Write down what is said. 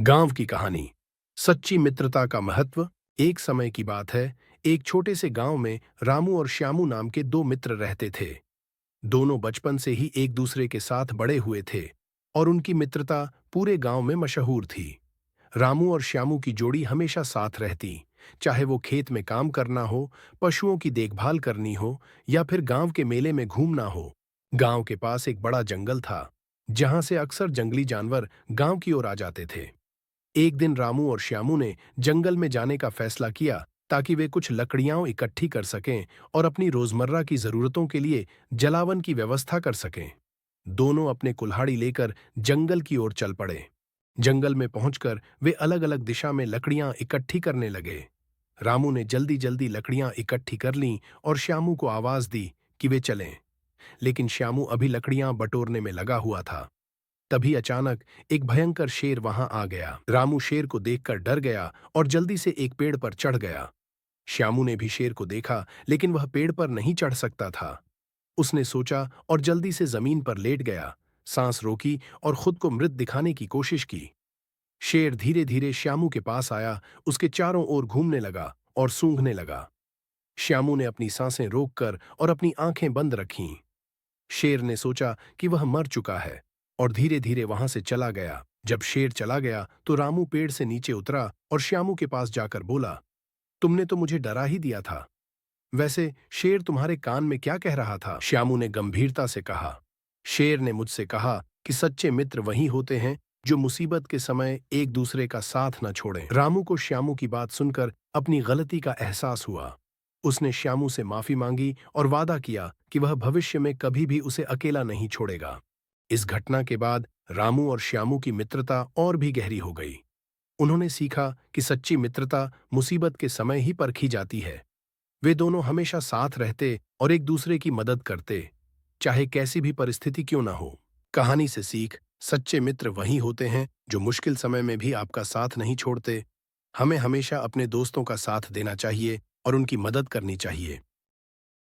गांव की कहानी। सच्ची मित्रता का महत्व। एक समय की बात है, एक छोटे से गांव में रामू और श्यामू नाम के दो मित्र रहते थे। दोनों बचपन से ही एक दूसरे के साथ बड़े हुए थे और उनकी मित्रता पूरे गांव में मशहूर थी। रामू और श्यामू की जोड़ी हमेशा साथ रहती, चाहे वो खेत में काम करना हो, पशुओं की देखभाल करनी हो या फिर गांव के मेले में घूमना हो। गांव के पास एक बड़ा जंगल था, जहां से अक्सर जंगली जानवर गांव की ओर आ जाते थे। एक दिन रामू और श्यामू ने जंगल में जाने का फैसला किया ताकि वे कुछ लकड़ियां इकट्ठी कर सकें और अपनी रोजमर्रा की जरूरतों के लिए जलावन की व्यवस्था कर सकें। दोनों अपने कुल्हाड़ी लेकर जंगल की ओर चल पड़े। जंगल में पहुंचकर वे अलग अलग दिशा में लकड़ियां इकट्ठी करने लगे। रामू ने जल्दी जल्दी लकड़ियां इकट्ठी कर लीं और श्यामू को आवाज दी कि वे चलें, लेकिन श्यामू अभी लकड़ियां बटोरने में लगा हुआ था। तभी अचानक एक भयंकर शेर वहां आ गया। रामू शेर को देखकर डर गया और जल्दी से एक पेड़ पर चढ़ गया। श्यामू ने भी शेर को देखा, लेकिन वह पेड़ पर नहीं चढ़ सकता था। उसने सोचा और जल्दी से जमीन पर लेट गया, सांस रोकी और खुद को मृत दिखाने की कोशिश की। शेर धीरे धीरे श्यामू के पास आया, उसके चारों ओर घूमने लगा और सूंघने लगा। श्यामू ने अपनी सांसें रोककर और अपनी आंखें बंद रखीं। शेर ने सोचा कि वह मर चुका है और धीरे धीरे वहां से चला गया। जब शेर चला गया तो रामू पेड़ से नीचे उतरा और श्यामू के पास जाकर बोला, तुमने तो मुझे डरा ही दिया था। वैसे शेर तुम्हारे कान में क्या कह रहा था? श्यामू ने गंभीरता से कहा, शेर ने मुझसे कहा कि सच्चे मित्र वही होते हैं जो मुसीबत के समय एक दूसरे का साथ न छोड़ें। रामू को श्यामू की बात सुनकर अपनी गलती का एहसास हुआ। उसने श्यामू से माफी मांगी और वादा किया कि वह भविष्य में कभी भी उसे अकेला नहीं छोड़ेगा। इस घटना के बाद रामू और श्यामू की मित्रता और भी गहरी हो गई। उन्होंने सीखा कि सच्ची मित्रता मुसीबत के समय ही परखी जाती है। वे दोनों हमेशा साथ रहते और एक दूसरे की मदद करते, चाहे कैसी भी परिस्थिति क्यों ना हो। कहानी से सीख, सच्चे मित्र वही होते हैं जो मुश्किल समय में भी आपका साथ नहीं छोड़ते। हमें हमेशा अपने दोस्तों का साथ देना चाहिए और उनकी मदद करनी चाहिए।